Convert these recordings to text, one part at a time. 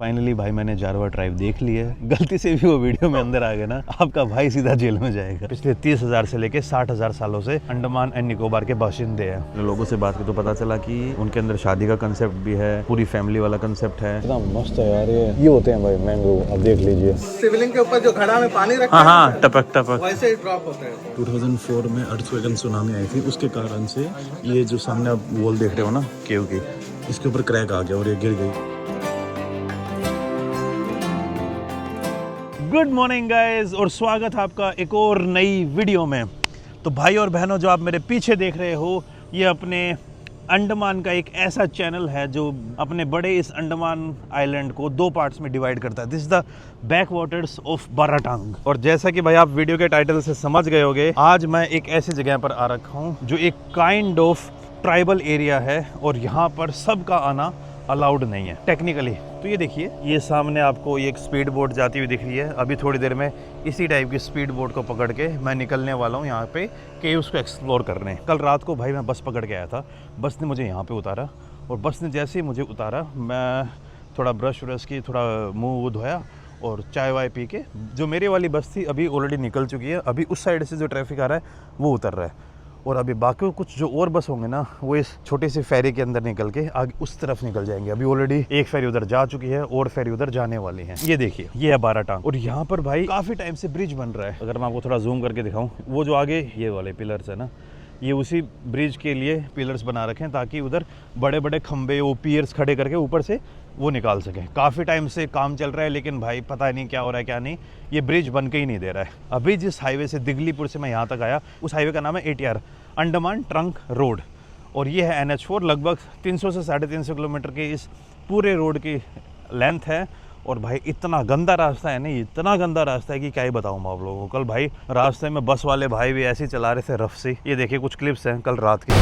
Finally भाई मैंने Jarawa tribe देख ली है। गलती से भी वो वीडियो में अंदर आ गया ना, आपका भाई सीधा जेल में जाएगा। पिछले 30,000 से लेके 60,000 सालों से अंडमान एंड निकोबार के बाशिंदे हैं। लोगों से बात की तो पता चला कि उनके अंदर शादी का कंसेप्ट भी है, पूरी फैमिली वाला कंसेप्ट है। इतना मस्त है यार, ये होते हैं भाई मैंग्रोव। आप देख लीजिए, शिवलिंग के ऊपर जो घड़ा में पानी रखा हाँ, टपक टपक वैसे ही ड्रॉप होता है। 2004 में अर्थक्वेक एंड सुनामी आई थी, उसके कारण से ये जो सामने आप वॉल देख रहे हो ना केव की, इसके ऊपर क्रैक आ गया और ये गिर गई। गुड मॉर्निंग गाइस, और स्वागत है आपका एक और नई वीडियो में। तो भाई और बहनों, जो आप मेरे पीछे देख रहे हो, ये अपने अंडमान का एक ऐसा चैनल है जो अपने बड़े इस अंडमान आइलैंड को दो पार्ट्स में डिवाइड करता है। This is the back waters of Baratang. और जैसा कि भाई आप वीडियो के टाइटल से समझ गए होंगे, आज मैं एक ऐसी जगह पर आ रखा हूँ जो एक काइंड ऑफ ट्राइबल एरिया है और यहाँ पर सबका आना अलाउड नहीं है टेक्निकली। तो ये देखिए, ये सामने आपको ये एक स्पीड बोट जाती हुई दिख रही है। अभी थोड़ी देर में इसी टाइप की स्पीड बोट को पकड़ के मैं निकलने वाला हूँ यहाँ पे केव्स को एक्सप्लोर करने। कल रात को भाई मैं बस पकड़ के आया था, बस ने मुझे यहाँ पे उतारा, और बस ने जैसे ही मुझे उतारा मैं थोड़ा ब्रश व्रश की, थोड़ा मुँह वो धोया और चाय वाय पी के, जो मेरी वाली बस थी अभी ऑलरेडी निकल चुकी है। अभी उस साइड से जो ट्रैफिक आ रहा है वो उतर रहा है, और अभी बाकी कुछ जो और बस होंगे ना, वो इस छोटे से फेरी के अंदर निकल के आगे उस तरफ निकल जाएंगे। अभी ऑलरेडी एक फेरी उधर जा चुकी है और फेरी उधर जाने वाली है। ये देखिए, ये है बाराटांग, और यहाँ पर भाई काफी टाइम से ब्रिज बन रहा है। अगर मैं आपको थोड़ा जूम करके दिखाऊं, वो जो आगे ये वाले पिलर्स है ना, ये उसी ब्रिज के लिए पिलर्स बना रखे हैं ताकि उधर बड़े बड़े खंबे, वो पियर्स खड़े करके ऊपर से वो निकाल सकें। काफ़ी टाइम से काम चल रहा है, लेकिन भाई पता नहीं क्या हो रहा है क्या नहीं, ये ब्रिज बन के ही नहीं दे रहा है। अभी जिस हाईवे से दिगलीपुर से मैं यहाँ तक आया, उस हाईवे का नाम है ATR, अंडमान ट्रंक रोड, और ये है NH4। लगभग 300 से 350 किलोमीटर के इस पूरे रोड की लेंथ है। और भाई इतना गंदा रास्ता है, नहीं इतना गंदा रास्ता है कि क्या ही बताऊँ मैं आप लोगों को। कल भाई रास्ते में बस वाले भाई भी ऐसे ही चला रहे थे रफ से। ये देखिए कुछ क्लिप्स हैं कल रात की।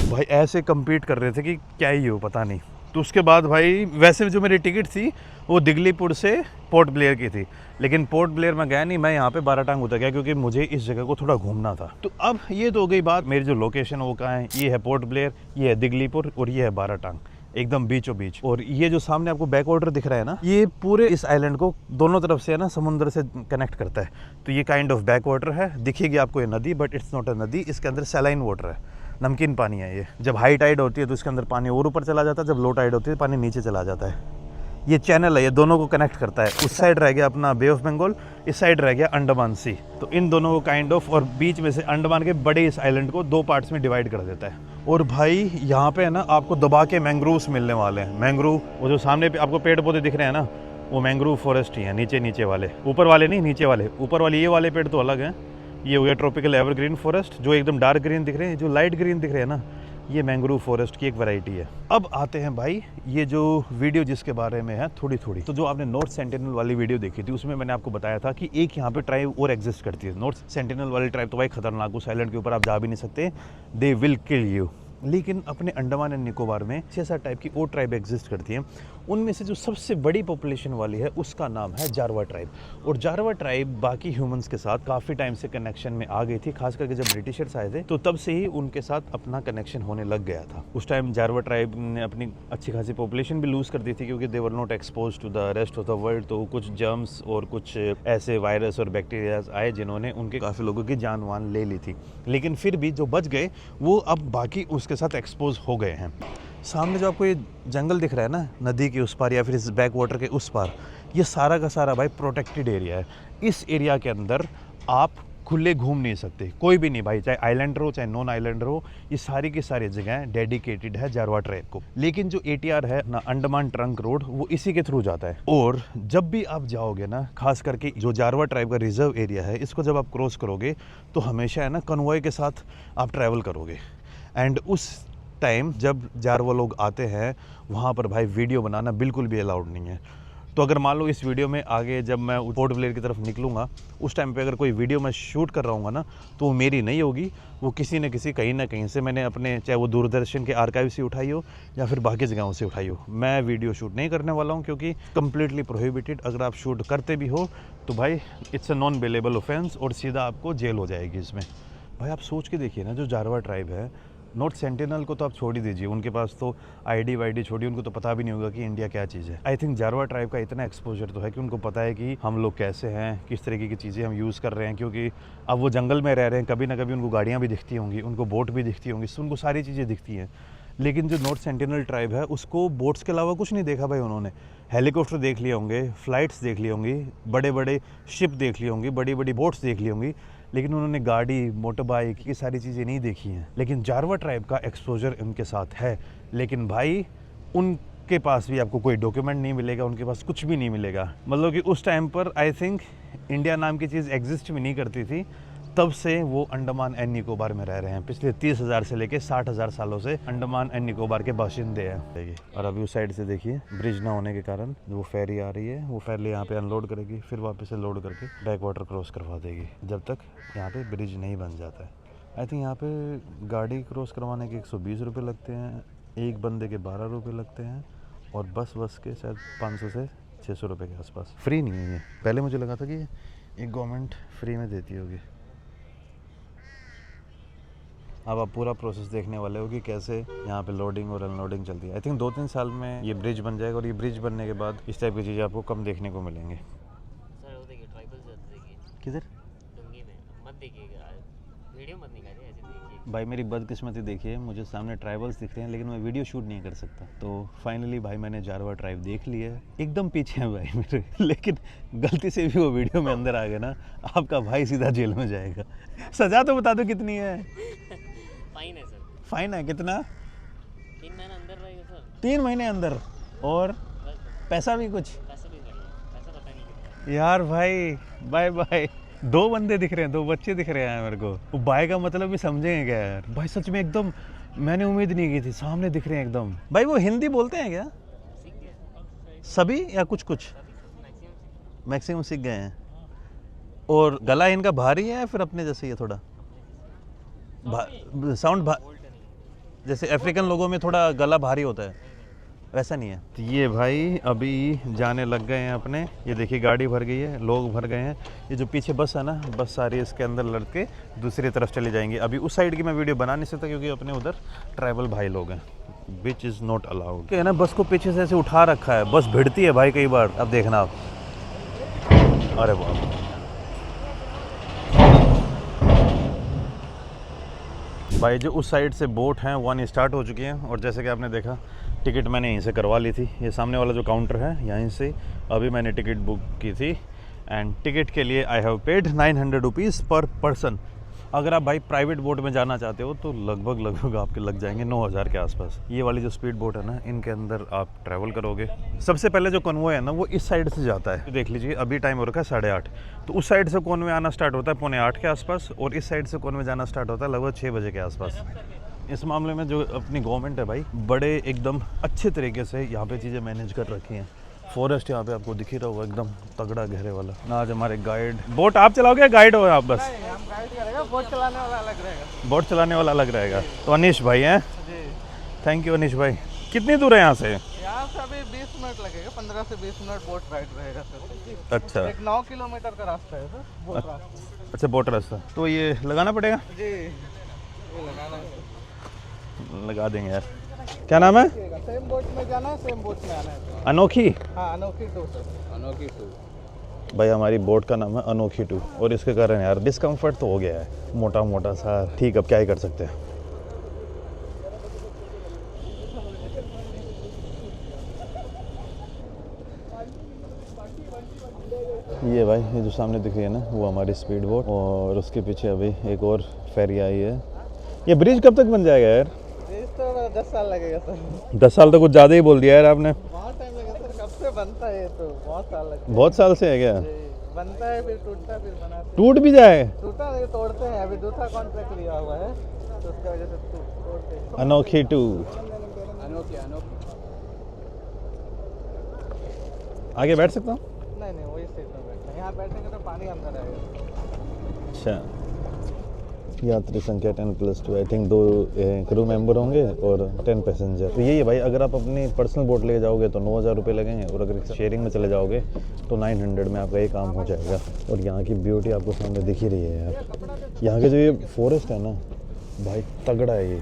भाई ऐसे compete कर रहे थे कि क्या ही हो पता नहीं। तो उसके बाद भाई, वैसे जो मेरी टिकट थी वो दिगलीपुर से पोर्ट ब्लेयर की थी, लेकिन पोर्ट ब्लेयर में गया नहीं, मैं यहाँ पे बाराटांग उतर गया क्योंकि मुझे इस जगह को थोड़ा घूमना था। तो अब ये तो हो गई बात, मेरी जो लोकेशन है वो कहाँ है। ये है पोर्ट ब्लेयर, ये है दिगलीपुर, और ये है बाराटांग, एकदम बीचों बीच। और ये जो सामने आपको बैक वाटर दिख रहा है ना, ये पूरे इस आइलैंड को दोनों तरफ से है ना समुद्र से कनेक्ट करता है। तो ये काइंड ऑफ बैक वाटर है। दिखेगी आपको ये नदी, बट इट्स नॉट अ नदी, इसके अंदर सैलाइन वाटर है, नमकीन पानी है ये। जब हाई टाइड होती है तो इसके अंदर पानी और ऊपर चला जाता है, जब लो टाइड होती है पानी नीचे चला जाता है। ये चैनल है, ये दोनों को कनेक्ट करता है। उस साइड रह गया अपना बे ऑफ बंगाल, इस साइड रह गया अंडमान सी। तो इन दोनों को काइंड ऑफ, और बीच में से अंडमान के बड़े इस आइलैंड को दो पार्ट्स में डिवाइड कर देता है। और भाई यहाँ पे है ना आपको दबा के मैंग्रोव्स मिलने वाले हैं। मैंग्रोव, वो जो सामने पे आपको पेड़ पौधे दिख रहे हैं ना, वो मैंग्रोव फॉरेस्ट ही है। नीचे वाले, ऊपर वाले नहीं, नीचे वाले। ऊपर वाले ये वाले पेड़ तो अलग हैं। ये हो गया ट्रॉपिकल एवरग्रीन फॉरेस्ट, जो एकदम डार्क ग्रीन दिख रहे हैं। जो लाइट ग्रीन दिख रहे हैं ना, ये मैंग्रोव फॉरेस्ट की एक वैरायटी है। अब आते हैं भाई, ये जो वीडियो जिसके बारे में है थोड़ी, तो जो आपने नॉर्थ सेंटिनल वाली वीडियो देखी थी, उसमें मैंने आपको बताया था कि एक यहाँ पे ट्राइब और एग्जिस्ट करती है। नॉर्थ सेंटिनल वाली ट्राइब तो भाई खतरनाक, उस आइलैंड के ऊपर आप जा भी नहीं सकते, दे विल किल यू। लेकिन अपने अंडमान एंड निकोबार में 6-7 टाइप की और ट्राइब एग्जिस्ट करती हैं। उनमें से जो सबसे बड़ी पॉपुलेशन वाली है उसका नाम है जारवा ट्राइब। और जारवा ट्राइब बाकी ह्यूमंस के साथ काफ़ी टाइम से कनेक्शन में आ गई थी, खास करके जब ब्रिटिशर्स आए थे तो तब से ही उनके साथ अपना कनेक्शन होने लग गया था। उस टाइम जारवा ट्राइब ने अपनी अच्छी खासी पॉपुलेशन भी लूज़ कर दी थी, क्योंकि they were not expose to the rest of the world. तो कुछ जर्म्स और कुछ ऐसे वायरस और बैक्टीरियाज आए जिन्होंने उनके काफ़ी लोगों की जान वान ले ली थी। लेकिन फिर भी जो बच गए वो अब बाकी उसके साथ एक्सपोज हो गए हैं। सामने जो आपको ये जंगल दिख रहा है ना, नदी के उस पार या फिर इस बैक वाटर के उस पार, ये सारा का सारा भाई प्रोटेक्टेड एरिया है। इस एरिया के अंदर आप खुले घूम नहीं सकते, कोई भी नहीं भाई, चाहे आइलैंडर हो चाहे नॉन आइलैंडर हो। ये सारी की सारी जगह डेडिकेटेड है जारवा ट्राइब को। लेकिन जो ATR है ना, अंडमान ट्रंक रोड, वो इसी के थ्रू जाता है। और जब भी आप जाओगे ना, खास करके जो जारवा ट्राइब का रिजर्व एरिया है, इसको जब आप क्रॉस करोगे तो हमेशा है ना कन्वॉय के साथ आप ट्रैवल करोगे। एंड उस टाइम जब जारवा लोग आते हैं, वहाँ पर भाई वीडियो बनाना बिल्कुल भी अलाउड नहीं है। तो अगर मान लो इस वीडियो में आगे जब मैं पोर्ट ब्लेयर की तरफ निकलूँगा उस टाइम पे अगर कोई वीडियो मैं शूट कर रहा हूँ ना तो वो मेरी नहीं होगी, वो किसी न किसी कहीं ना कहीं से मैंने अपने चाहे वो दूरदर्शन के आर्काइव से उठाई हो या फिर बाकी जगहों से उठाई हो। मैं वीडियो शूट नहीं करने वाला हूँ क्योंकि कम्प्लीटली प्रोहिबिटेड। अगर आप शूट करते भी हो तो भाई it's a non bailable offence और सीधा आपको जेल हो जाएगी इसमें। भाई आप सोच के देखिए ना, जो जारवा ट्राइब है, नॉर्थ सेंटिनल को तो आप छोड़ ही दीजिए, उनके पास तो आईडी वाईडी छोड़िए, उनको तो पता भी नहीं होगा कि इंडिया क्या चीज़ है। आई थिंक जारवा ट्राइब का इतना एक्सपोजर तो है कि उनको पता है कि हम लोग कैसे हैं, किस तरीके की चीज़ें हम यूज़ कर रहे हैं, क्योंकि अब वो जंगल में रह रहे हैं, कभी ना कभी उनको गाड़ियाँ भी दिखती होंगी, उनको बोट भी दिखती होंगी, उनको सारी चीज़ें दिखती हैं। लेकिन जो नॉर्थ सेंटिनल ट्राइब है उसको बोट्स के अलावा कुछ नहीं देखा भाई उन्होंने। हेलीकॉप्टर देख लिए होंगे, फ्लाइट्स देख ली होंगी, बड़े बड़े शिप देख ली होंगी, बड़ी बड़ी बोट्स देख ली होंगी, लेकिन उन्होंने गाड़ी, मोटर बाइक, ये सारी चीज़ें नहीं देखी हैं। लेकिन जारवा ट्राइब का एक्सपोजर उनके साथ है, लेकिन भाई उनके पास भी आपको कोई डॉक्यूमेंट नहीं मिलेगा, उनके पास कुछ भी नहीं मिलेगा। मतलब कि उस टाइम पर आई थिंक इंडिया नाम की चीज़ एग्जिस्ट भी नहीं करती थी, तब से वो अंडमान एंड निकोबार में रह रहे हैं। पिछले 30,000 से लेके 60,000 सालों से अंडमान एंड निकोबार के बाशिंदे हैं। और अभी उस साइड से देखिए, ब्रिज ना होने के कारण वो फेरी आ रही है, वो फेरी यहाँ पे अनलोड करेगी, फिर वापस से लोड करके बैक वाटर क्रॉस करवा देगी, जब तक यहाँ पे ब्रिज नहीं बन जाता है। आई थिंक यहाँ पे गाड़ी क्रॉस करवाने के 120 रुपये लगते हैं, एक बंदे के 12 रुपये लगते हैं, और बस के शायद 500 से 600 रुपये के आसपास। फ्री नहीं है ये, पहले मुझे लगा था कि ये गवर्नमेंट फ्री में देती होगी। अब आप पूरा प्रोसेस देखने वाले हो कि कैसे यहाँ पे लोडिंग और अनलोडिंग चलती है। आई थिंक 2-3 साल में ये ब्रिज बन जाएगा, और ये ब्रिज बनने के बाद इस टाइप की चीज़ें आपको कम देखने को मिलेंगे। सर वो देखिए ट्राइबल देखिए किधर? डुंगी में मत देखिएगा, वीडियो मत निकालिए, ऐसे देखिए। भाई मेरी बदकिस्मती देखिए, मुझे सामने ट्राइबल्स दिख रहे हैं लेकिन मैं वीडियो शूट नहीं कर सकता। तो फाइनली भाई मैंने जारवा ट्राइब देख लिया है, एकदम पीछे है भाई मेरे लेकिन गलती से भी वो वीडियो में अंदर आ गया ना, आपका भाई सीधा जेल में जाएगा। सज़ा तो बता दो कितनी है? फाइन है सर। फाइन है कितना? 3 महीना अंदर रहेगा सर। 3 महीने अंदर, और बस पैसा भी कुछ? पैसा भी बढ़िया, पैसा पता नहीं कितना। यार भाई बाय बाय। 2 बंदे दिख रहे हैं, 2 बच्चे दिख रहे हैं मेरे को। वो बाय का मतलब भी समझेंगे क्या यार? भाई सच में एकदम मैंने उम्मीद नहीं की थी, सामने दिख रहे हैं एकदम। भाई वो हिंदी बोलते हैं क्या सीख गए सभी, या कुछ कुछ? मैक्सिमम मैक्सिमम सीख गए हैं। और गला इनका भारी है या फिर अपने जैसे ही है थोड़ा? साउंड जैसे अफ्रीकन लोगों में थोड़ा गला भारी होता है, वैसा नहीं है। तो ये भाई अभी जाने लग गए हैं अपने, ये देखिए गाड़ी भर गई है, लोग भर गए हैं। ये जो पीछे बस है ना, बस सारी इसके अंदर लड़ के दूसरी तरफ चली जाएंगी। अभी उस साइड की मैं वीडियो बना नहीं सकता क्योंकि अपने उधर ट्राइबल भाई लोग हैं, विच इज़ नॉट अलाउड। है ना, बस को पीछे से ऐसे उठा रखा है, बस भिड़ती है भाई कई बार। अब देखना आप, अरे वाह। भाई जो उस साइड से बोट हैं वो आनी स्टार्ट हो चुकी हैं, और जैसे कि आपने देखा टिकट मैंने यहीं से करवा ली थी। ये सामने वाला जो काउंटर है यहीं से अभी मैंने टिकट बुक की थी, एंड टिकट के लिए आई हैव पेड 900 रुपीज़ पर पर्सन। अगर आप भाई प्राइवेट बोट में जाना चाहते हो तो लगभग आपके लग जाएंगे 9,000 के आसपास। ये वाली जो स्पीड बोट है ना, इनके अंदर आप ट्रैवल करोगे। सबसे पहले जो कॉन्वॉय है ना वो इस साइड से जाता है, देख लीजिए अभी टाइम हो रखा है 8:30, तो उस साइड से कॉन्वॉय आना स्टार्ट होता है 7:45 के आसपास, और इस साइड से कॉन्वॉय जाना स्टार्ट होता है लगभग 6 बजे के आसपास। इस मामले में जो अपनी गवर्नमेंट है भाई, बड़े एकदम अच्छे तरीके से यहाँ पे चीज़ें मैनेज कर रखी हैं। फॉरेस्ट यहाँ पे आपको दिख ही रहा होगा, एकदम तगड़ा गहरे वाला। ना आज हमारे गाइड, बोट आप चलाओगे, गाइड हो आप? बस हम गाइड करेगा, बोट चलाने वाला अलग रहेगा। बोट चलाने वाला अलग रहेगा। तो अनीश भाई हैं जी, थैंक यू अनीश भाई। कितनी दूर है यहाँ से? यहाँ से अभी 20 मिनट लगेगा, 15 से 20 मिनट बोट राइड रहेगा सर। अच्छा, एक 9 किलोमीटर का रास्ता है सर, बोट रास्ता। अच्छा बोट रास्ता, तो ये लगाना पड़ेगा? जी ये लगाना है, लगा देंगे यार। क्या नाम है? सेम बोट में जाना है, सेम बोट में आना है। अनोखी? हाँ अनोखी 2 सर, अनोखी 2। भाई हमारी बोट का नाम है अनोखी 2, और इसके कारण यार डिस्कम्फर्ट तो हो गया है मोटा मोटा सा। ठीक, अब क्या ही कर सकते हैं। ये भाई ये जो सामने दिख रही है ना वो हमारी स्पीड बोट, और उसके पीछे अभी एक और फेरी आई है। ये ब्रिज कब तक बन जाएगा यार? ब्रिज तो 10 साल लगेगा सर। 10 साल तो कुछ ज़्यादा ही बोल दिया यार आपने। बहुत टाइम लगेगा सर, कब से बनता है ये तो बहुत साल लगता है। बहुत साल से है क्या? बनता है फिर टूटता है, फिर बनाते हैं। टूट भी जाए? टूटा नहीं, तोड़ते हैं। अभी दूसरा कॉन्ट्रैक्ट लिया हुआ है तो उसकी वजह से तोड़ते हैं। अनोखी 2। अनोखी अनोखी आगे बैठ सकता हूँ? नहीं नहीं, वही सीट में बैठना है। यहाँ बैठेंगे तो पानी अंदर आएगा। अच्छा। यात्री संख्या 10+2, आई थिंक 2 क्रू मेंबर होंगे और 10 पैसेंजर। तो यही है भाई, अगर आप अपनी पर्सनल बोट लेके जाओगे तो 9,000 रुपये लगेंगे, और अगर शेयरिंग में चले जाओगे तो 900 में आपका ये काम हो जाएगा। और यहाँ की ब्यूटी आपको सामने दिख ही रही है यार। यहाँ के जो ये फॉरेस्ट है ना भाई, तगड़ा है ये।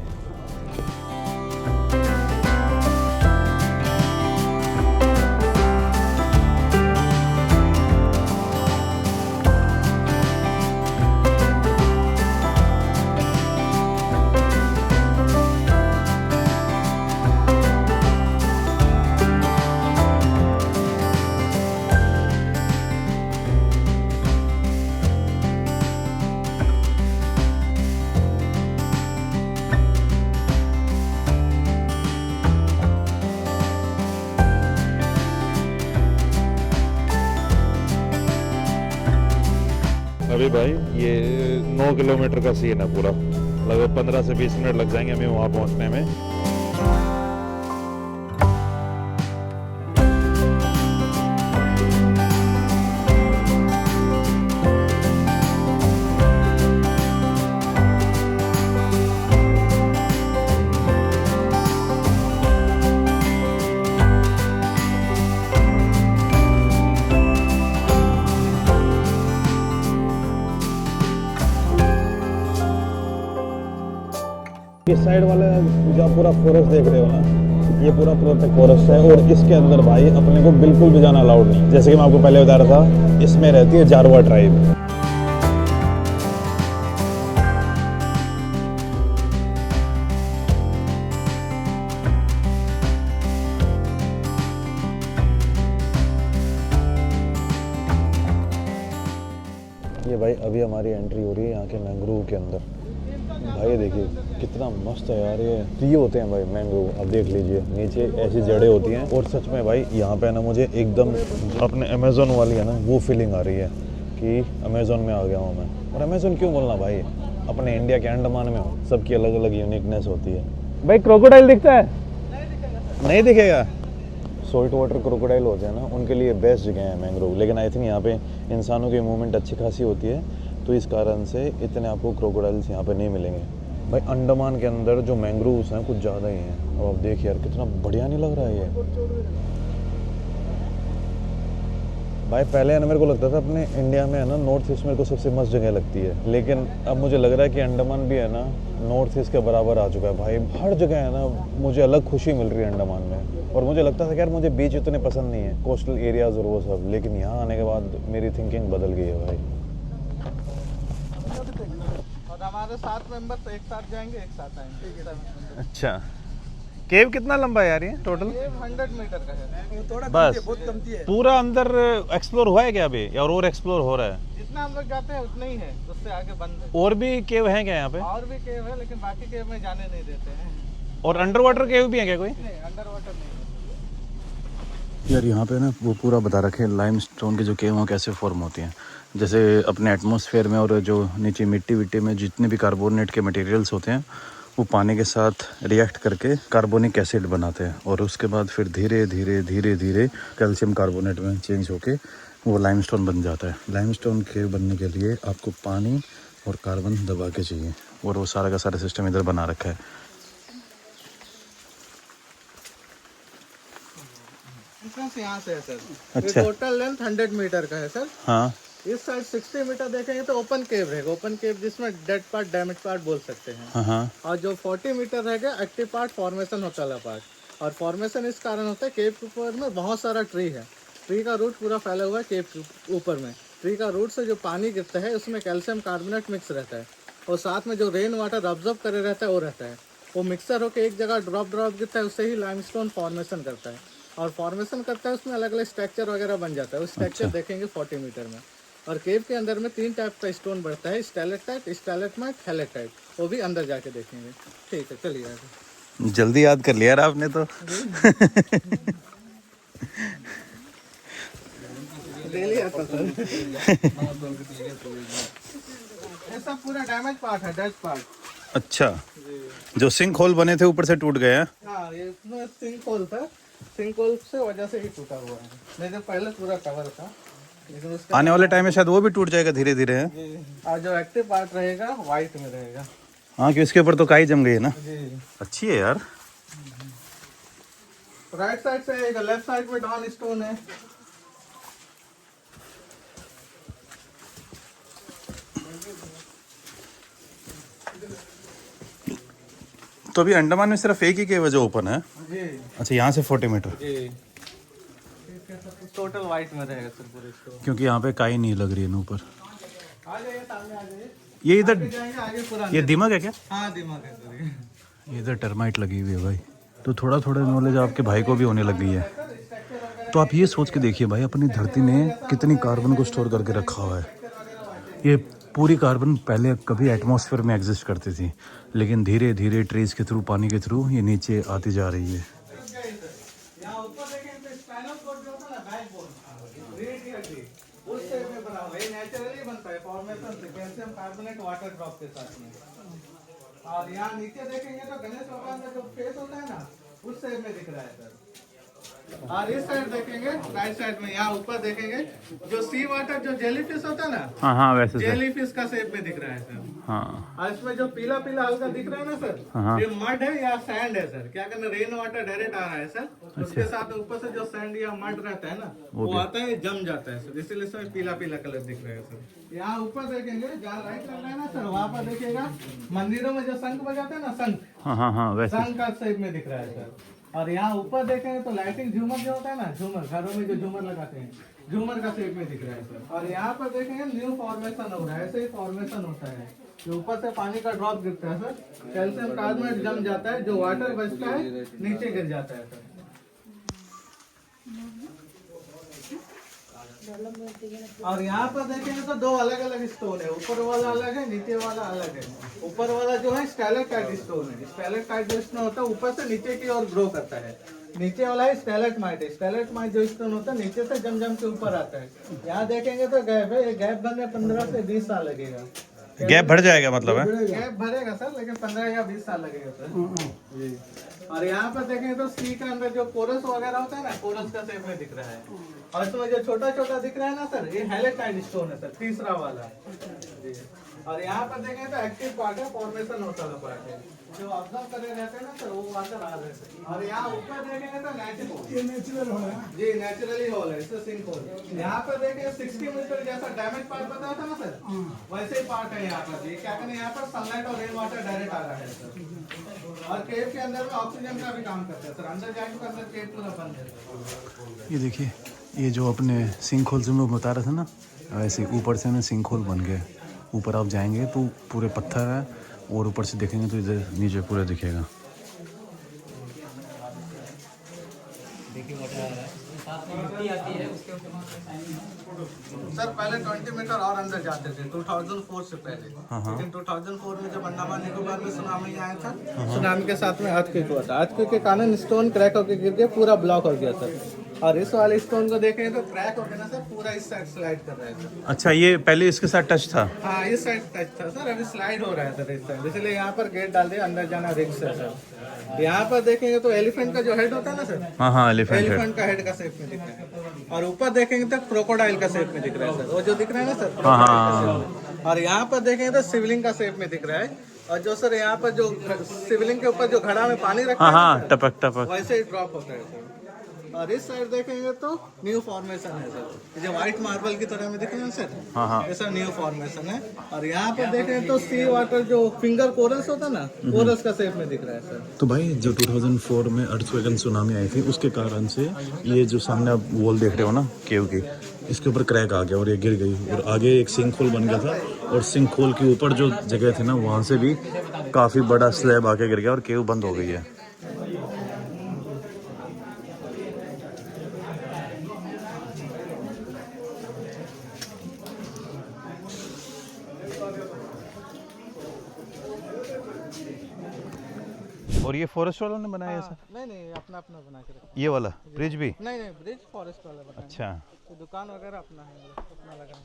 अभी भाई ये 9 किलोमीटर का सीन है पूरा, लगभग 15 से 20 मिनट लग जाएंगे हमें वहाँ पहुँचने में। इस साइड वाला जो आप पूरा फॉरेस्ट देख रहे हो ना, ये पूरा प्रोटेक्ट फॉरेस्ट है, और इसके अंदर भाई अपने को बिल्कुल भी जाना अलाउड नहीं। जैसे कि मैं आपको पहले बता रहा था, इसमें रहती है जारवा ट्राइब। ये भाई अभी हमारी एंट्री हो रही है यहाँ के मैंग्रोव के अंदर। भाई देखिए कितना मस्त है यार, ये होते हैं भाई मैंग्रोव। अब देख लीजिए नीचे ऐसी जड़ें होती हैं, और सच में भाई यहाँ पे ना मुझे एकदम अपने अमेज़न वाली है ना वो फीलिंग आ रही है कि अमेज़न में आ गया हूँ मैं। और अमेज़न क्यों बोलना भाई, अपने इंडिया के अंडमान में हो, सबकी अलग अलग यूनिकनेस होती है। भाई क्रोकोडाइल दिखता है? नहीं दिखेगा। सॉल्ट वाटर क्रोकोडाइल होते हैं ना, उनके लिए बेस्ट जगह है मैंग्रोव। लेकिन आई थिंक यहाँ पे इंसानों की मूवमेंट अच्छी खासी होती है, तो इस कारण से इतने आपको क्रोकोडाइल्स यहाँ पे नहीं मिलेंगे। भाई अंडमान के अंदर जो मैंग्रोव्स हैं कुछ ज़्यादा ही हैं। अब आप देखिए यार कितना बढ़िया नहीं लग रहा है ये। भाई पहले है ना मेरे को लगता था अपने इंडिया में है ना नॉर्थ ईस्ट मेरे को सबसे मस्त जगह लगती है, लेकिन अब मुझे लग रहा है कि अंडमान भी है ना नॉर्थ ईस्ट के बराबर आ चुका है भाई। हर जगह है ना मुझे अलग खुशी मिल रही है अंडमान में। और मुझे लगता था कि यार मुझे बीच इतने पसंद नहीं है, कोस्टल एरियाज और वो सब, लेकिन यहाँ आने के बाद मेरी थिंकिंग बदल गई है भाई। और हमारे 7 मेंबर तो एक साथ जाएंगे, एक साथ आएंगे। अच्छा, केव कितना लंबा है यार ये टोटल? ये 100 मीटर का है। थोड़ा बस बहुत कमती है। पूरा अंदर एक्सप्लोर हुआ है क्या अभी, और एक्सप्लोर हो रहा है? जितना हम लोग जाते हैं उतना ही है, उससे आगे बंद है। और भी केव हैं क्या यहाँ पे? और भी केव है, लेकिन बाकी केव में जाने नहीं देते हैं। और अंडर वाटर केव भी है क्या कोई? नहीं, अंडर वाटर नहीं है। यार यहाँ पे ना वो पूरा बता रखे हैं लाइमस्टोन के जो केव हैं कैसे फॉर्म होती हैं। जैसे अपने एटमॉस्फेयर में और जो नीचे मिट्टी विट्टी में जितने भी कार्बोनेट के मटेरियल्स होते हैं वो पानी के साथ रिएक्ट करके कार्बोनिक एसिड बनाते हैं, और उसके बाद फिर धीरे धीरे धीरे धीरे कैल्शियम कार्बोनेट में चेंज होके वो लाइमस्टोन बन जाता है। लाइमस्टोन के बनने के लिए आपको पानी और कार्बन दबा के चाहिए, और वो सारा का सारा सिस्टम इधर बना रखा है। यहाँ से है सर। अच्छा। टोटल लेंथ 100 मीटर का है सर। हाँ। इस साइड 60 मीटर देखेंगे तो ओपन केव रहेगा। ओपन केव जिसमें डेड पार्ट डैमेज पार्ट बोल सकते हैं। हाँ हाँ। और जो 40 मीटर रहेगा एक्टिव पार्ट फॉर्मेशन होता है पार्ट। और फॉर्मेशन इस कारण होता है केव के ऊपर में बहुत सारा ट्री है। ट्री का रूट पूरा फैला हुआ है केव के ऊपर में। ट्री का रूट से जो पानी गिरता है उसमें कैल्शियम कार्बोनेट मिक्स रहता है, और साथ में जो रेन वाटर ऑब्जर्व करे रहता है वो रहता है। वो मिक्सर होकर एक जगह ड्रॉप गिरता है, उससे ही लाइमस्टोन फॉर्मेशन करता है। और फॉर्मेशन करता है उसमें अलग अलग स्ट्रक्चर वगैरह बन जाता है। वो स्ट्रक्चर देखेंगे 40 मीटर में। और केव के अंदर में 3 टाइप का स्टोन बढ़ता है, स्टैलेक्टाइट, स्टैलेग्माइट, हैलेटाइट। वो भी अंदर जाके देखेंगे। ठीक है, चलिए आगे। जल्दी याद कर लिया यार आपने तो। ले लिया था सर। ये सब पूरा डैमेज पार्ट है, डेड पार्ट। अच्छा, जो सिंक होल बने थे ऊपर से टूट गए हैं। हाँ, ये इसमें सिंक होल था। सिंक होल से वजह से ही टूटा हुआ है, नहीं तो पहले पूरा कवर था। लेकिन उसका आने वाले टाइम में शायद वो भी टूट जाएगा धीरे धीरे है। और जो एक्टिव पार्ट रहेगा वाइट में रहेगा। हाँ, कि इसके ऊपर तो काई जम गई है ना। जी। अच्छी है यार। राइट साइड से एक लेफ्ट साइड में डाउन स्टोन है। तो अभी अंडमान में सिर्फ एक ही केव है जो ओपन है। जी अच्छा, यहाँ से 40 मीटर, जी टोटल वाइट में रहेगा सर पूरे स्टोन। क्योंकि यहाँ पे काई नहीं लग रही है ना ऊपर। आ जाइए सामने आ जाइए, ये इधर जाएंगे आगे पूरा। ये दिमाग है क्या? हाँ दिमाग है सर ये। ये इधर टर्माइट लगी हुई है भाई। तो थोड़ा थोड़ा नॉलेज आपके भाई को भी होने लग गई है। तो आप ये सोच के देखिए भाई, अपनी धरती ने कितनी कार्बन को स्टोर करके रखा हुआ है। ये पूरी कार्बन पहले कभी एटमॉस्फेयर में एग्जिस्ट करती थी, लेकिन धीरे धीरे ट्रीज के थ्रू, पानी के थ्रू ये नीचे आती जा रही है। यहाँ ऊपर देखें तो स्पाइनल कॉर्ड जो होता है ना, बैकबोन, रीढ़ की हड्डी, उस शेप में बना हुआ है। ये नेचुरली बनता है फॉर्मेशन से, कैल्शियम कार्बोनेट वाटर ड्रॉप के साथ में। और यहाँ नीचे देखेंगे तो गणेश भगवान का जो फेस होता है ना, उस शेप में दिख रहा है सर। और इस साइड देखेंगे, राइट साइड में, यहाँ ऊपर देखेंगे जो सी वाटर जो जेली फिश होता है ना, हाँ हाँ, वैसे जेली फिश का शेप में दिख रहा है सर। हाँ और इसमें जो पीला पीला हल्का दिख रहा है ना सर, हाँ। ये मड है या सैंड है सर। क्या करना, रेन वाटर डायरेक्ट आ रहा है सर, उसके साथ ऊपर से जो सैंड या मड रहता है ना, वो आता है, जम जाता है सर, इसीलिए इसमें पीला पीला कलर दिख रहा है सर। यहाँ ऊपर देखेंगे, जहाँ राइट लग रहा है ना सर, वहाँ पर देखिएगा मंदिरों में जो शंख बजाते हैं ना, शंख, हाँ हाँ हाँ, वैसे शंख का शेप में दिख रहा है सर। और यहाँ ऊपर देखेंगे तो लाइटिंग झूमर जो होता है ना, झूमर घरों में जो झूमर लगाते हैं, झूमर का शेप में दिख रहा है सर। और यहाँ पर देखेंगे न्यू फॉर्मेशन हो रहा है, ऐसे ही फॉर्मेशन होता है। जो ऊपर से पानी का ड्रॉप गिरता है सर, कैल्शियम कार्बोनेट जम जाता है, जो वाटर बचता है नीचे गिर जाता है सर। और यहाँ पर देखेंगे तो दो अलग अलग स्टोन है, ऊपर वाला अलग है, नीचे वाला अलग है। ऊपर वाला जो है स्टैलेक्टाइट स्टोन है। स्टैलेक्टाइट जो स्टोन होता है ऊपर से नीचे की ओर ग्रो करता है। नीचे वाला है स्टैलेक्टाइट है। स्टैलेक्टाइट जो स्टोन होता है नीचे से जम जम के ऊपर आता है। यहाँ देखेंगे तो गैप है, ये गैप बनने 15 से 20 साल लगेगा। गैप भर जाएगा मतलब है। गैप भरेगा सर, लेकिन 15 या 20 साल लगेगा सर जी। और यहाँ पर देखेंगे तो सी के अंदर जो कोरस वगैरह होता है ना, कोरस का शेप में दिख रहा है। और इसमें जो छोटा छोटा दिख रहा है ना सर, ये हैलेटाइट स्टोन है सर, तीसरा वाला जी। और यहाँ पर देखेंगे तो एक्टिव पार्ट है, फॉर्मेशन होता है पार्ट है, जो ऑब्जर्व करे रहते हैं ना सर, वो वाटर आ रहे हैं। और यहाँ ऊपर देखेंगे तो नेचुरल होल है जी, नेचुरली होल है, इससे सिंक होल। यहाँ पर देखेंगे 60 मीटर जैसा डैमेज पार्ट बताया था ना सर, वैसे ही पार्ट है यहाँ पर जी। क्या करें, यहाँ पर सनलाइट और रेन वाटर डायरेक्ट आ रहा है सर। और केव के अंदर में ऑक्सीजन का भी काम करता है सर। अंदर जाएंगे तो अंदर केव पूरा बंद है। ये देखिए, ये जो अपने सिंक होल से हम लोग बता रहे थे ना, वैसे ऊपर से ना सिंक होल बन गए। ऊपर आप जाएंगे तो पूरे पत्थर है, और ऊपर से देखेंगे तो इधर नीचे पूरा दिखेगा। सर पहले 20 मीटर और अंदर जाते थे 2004 से पहले। लेकिन 2004 में जब अंडमान निकोबार में सुनामी आया था, सुनामी के साथ में अर्थक्वेक हुआ था। अर्थक्वेक के कारण स्टोन क्रैक होकर गिर गया, पूरा ब्लॉक हो गया सर। और इस वाले स्टोन को देखें तो क्रैक हो गया ना सर, पूरा इस साइड स्लाइड कर रहा है सर। अच्छा, ये पहले इसके साथ टच था? हाँ, इस साइड टच था सर, अभी स्लाइड हो रहा है सर इस साइड, इसलिए यहाँ पर गेट डाल दिया, अंदर जाना रिस्क है सर। यहाँ पर देखेंगे तो एलिफेंट का जो हेड होता है ना सर, हाँ हाँ, एलिफेंट का हेड का शेप में दिख रहा है। और ऊपर देखेंगे तो क्रोकोडाइल का शेप में दिख रहा है सर, वो जो दिख रहा है ना सर, क्रोकोडाइल का शेप में। और यहाँ पर देखेंगे तो शिवलिंग का शेप में दिख रहा है। और जो सर यहाँ पर जो शिवलिंग के ऊपर जो घड़ा में पानी रखा है, हाँ, टपक टपक वैसे ही ड्रॉप होता है सर। और इस साइड देखेंगे तो न्यू फॉर्मेशन है सर, जो व्हाइट मार्बल की तरह में दिख रहे हैं सर, हाँ हाँ, ऐसा न्यू फॉर्मेशन है। और यहाँ पर देखें तो सी वाटर जो फिंगर कोरस होता है ना, कोरस का शेप में दिख रहा है सर। तो भाई जो 2004 में अर्थक्वेक एंड सुनामी आई थी, उसके कारण से ये जो सामने आप वॉल देख रहे हो ना केव की, इसके ऊपर क्रैक आ गया और ये गिर गई, और आगे एक सिंक होल बन गया था। और सिंक होल के ऊपर जो जगह थी ना, वहाँ से भी काफ़ी बड़ा स्लैब आके गिर गया और केव बंद हो गई है। और ये फॉरेस्ट वालों ने बनाया है सर? नहीं, अपना अपना बना के रखा। ये वाला ब्रिज भी? नहीं, ब्रिज फॉरेस्ट वाला बनाया। अच्छा, तो दुकान वगैरह अपना है, अपना लगा है।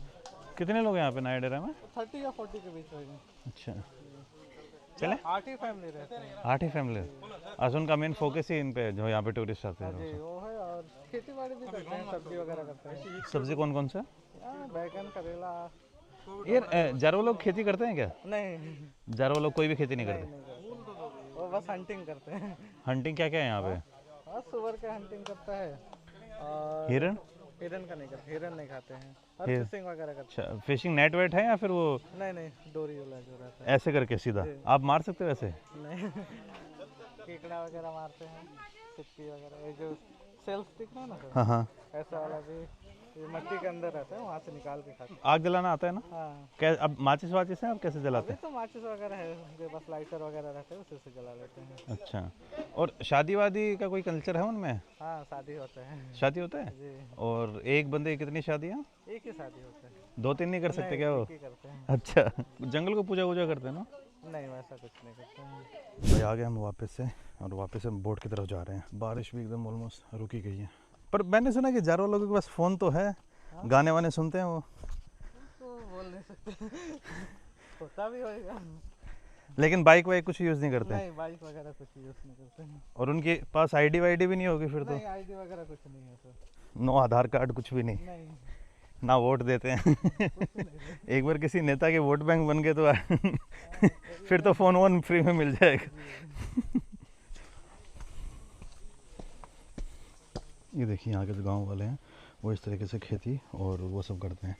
कितने लोग हैं यहाँ पे नया डेरा में? 30 या 40 के बीच होंगे। अच्छा, चले 8 ही फैमिली रहते हैं 8 ही फैमिली। अच्छा, उनका मेन फोकस ही इन पे है, जो यहाँ पे टूरिस्ट आते हैं। जी, वो है। और खेती बाड़ी भी करते हैं, सब्जी वगैरह करते हैं। सब्जी कौन कौन सा? बैगन, करेला। यार जारवा लोग खेती करते हैं क्या? नहीं, जारवा लोग कोई भी खेती नहीं करते? नहीं करते। वो बस हंटिंग करते हैं। हंटिंग क्या क्या है यहाँ पे? और सुअर का हंटिंग करता है। और हिरन? हिरन का नहीं करते, हिरन नहीं खाते हैं। और हिरन। फिशिंग वगैरह करते अच्छा, फिशिंग नेट वेट है या फिर वो हैं। नहीं, डोरी वाला जो रहता है। ऐसे करके सीधा आप मार सकते हो ऐसे? नहीं, केकड़ा वगैरह मारते हैं, सिक्की वगैरह। ये जो सेल्स स्टिक है ना सर, हाँ हाँ। ऐसा वाला भी ये मट्टी के अंदर रहता है, वहाँ से निकाल के खाते हैं। आग जलाना आता है ना? हाँ, क्या अब माचिस वाचिस है, आप कैसे जलाते अभी हैं? तो माचिस वगैरह है, जो बस लाइटर वगैरह रहते हैं उसी से जला लेते हैं। अच्छा, और शादी वादी का कोई कल्चर है उनमें? हाँ, शादी होता है शादी होता है? जी। और एक बंदे की कितनी शादियाँ? एक ही शादी होता है। 2-3 नहीं कर सकते नहीं, क्या वो? एक ही करते हैं। अच्छा, जंगल को पूजा वूजा करते हैं ना? नहीं, वैसा कुछ नहीं करते हैं। भाई आ गए हम वापस से, और वापस हम बोट की तरफ जा रहे हैं। बारिश भी एकदम ऑलमोस्ट रुकी गई है। पर मैंने सुना कि जारवा लोगों के पास फ़ोन तो है, गाने वाने सुनते हैं वो? तो बोल नहीं सकते। होता भी होगा। लेकिन बाइक वाइक कुछ यूज़ नहीं करते? नहीं, बाइक वगैरह कुछ यूज़ नहीं करते हैं। और उनके पास आईडी वाईडी भी नहीं होगी फिर तो? नहीं, आईडी वगैरह कुछ नहीं है सर। नो आधार कार्ड कुछ भी नहीं? नहीं, ना वोट देते हैं? एक बार किसी नेता के वोट बैंक बन गए तो फिर तो फ़ोन वोन फ्री में मिल जाएगा। ये देखिए यहाँ के जो गांव वाले हैं वो इस तरीके से खेती और वो सब करते हैं।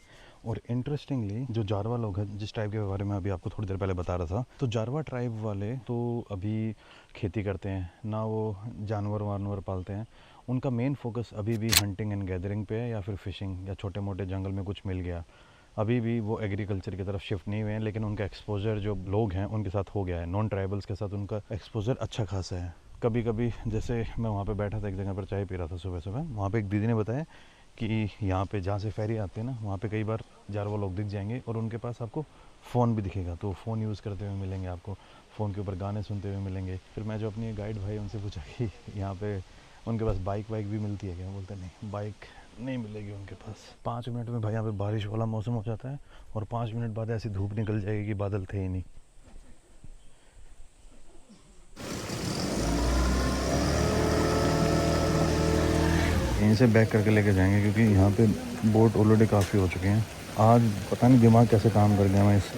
और इंटरेस्टिंगली जो जारवा लोग हैं, जिस ट्राइब के बारे में अभी आपको थोड़ी देर पहले बता रहा था, तो जारवा ट्राइब वाले तो अभी खेती करते हैं ना, वो जानवर वानवर पालते हैं। उनका मेन फोकस अभी भी हंटिंग एंड गैदरिंग पे है, या फिर फिशिंग, या छोटे मोटे जंगल में कुछ मिल गया। अभी भी वो एग्रीकल्चर की तरफ शिफ्ट नहीं हुए हैं, लेकिन उनका एक्सपोजर जो लोग हैं उनके साथ हो गया है। नॉन ट्राइबल्स के साथ उनका एक्सपोजर अच्छा खासा है। कभी कभी जैसे मैं वहाँ पे बैठा था एक जगह पर, चाय पी रहा था सुबह सुबह, वहाँ पे एक दीदी ने बताया कि यहाँ पे जहाँ से फेरी आती है ना, वहाँ पे कई बार जारवा लोग दिख जाएंगे और उनके पास आपको फ़ोन भी दिखेगा, तो फ़ोन यूज़ करते हुए मिलेंगे आपको, फ़ोन के ऊपर गाने सुनते हुए मिलेंगे। फिर मैं जो अपनी गाइड भाई उनसे पूछा कि यहाँ पे उनके पास बाइक वाइक भी मिलती है क्या? बोलते नहीं, बाइक नहीं मिलेगी उनके पास। 5 मिनट में भाई यहाँ पे बारिश वाला मौसम हो जाता है, और 5 मिनट बाद ऐसी धूप निकल जाएगी कि बादल थे ही नहीं। यहीं से बैक करके लेके जाएंगे, क्योंकि यहाँ पे बोट ऑलरेडी काफ़ी हो चुके हैं। आज पता नहीं दिमाग कैसे काम कर गया, मैं इस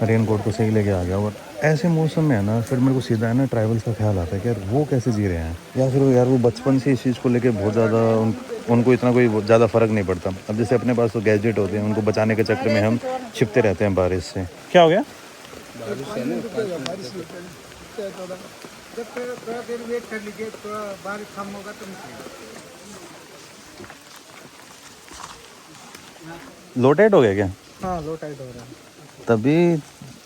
रेन कोट को सही लेके आ गया। और ऐसे मौसम में है ना, फिर मेरे को सीधा है ना ट्राइबल्स का ख्याल आता है कि यार वो कैसे जी रहे हैं, या फिर यार वो बचपन से इस चीज़ को लेके बहुत ज़्यादा उनको इतना कोई ज़्यादा फ़र्क नहीं पड़ता। अब जैसे अपने पास तो गैजेट होते हैं, उनको बचाने के चक्कर में हम छिपते रहते हैं बारिश से। क्या हो गया? जब थोड़ा देर वेट कर लीजिए, थोड़ा बारिश कम होगा तो लो टाइट हो गया क्या? हाँ, लो टाइट हो रहा है। तभी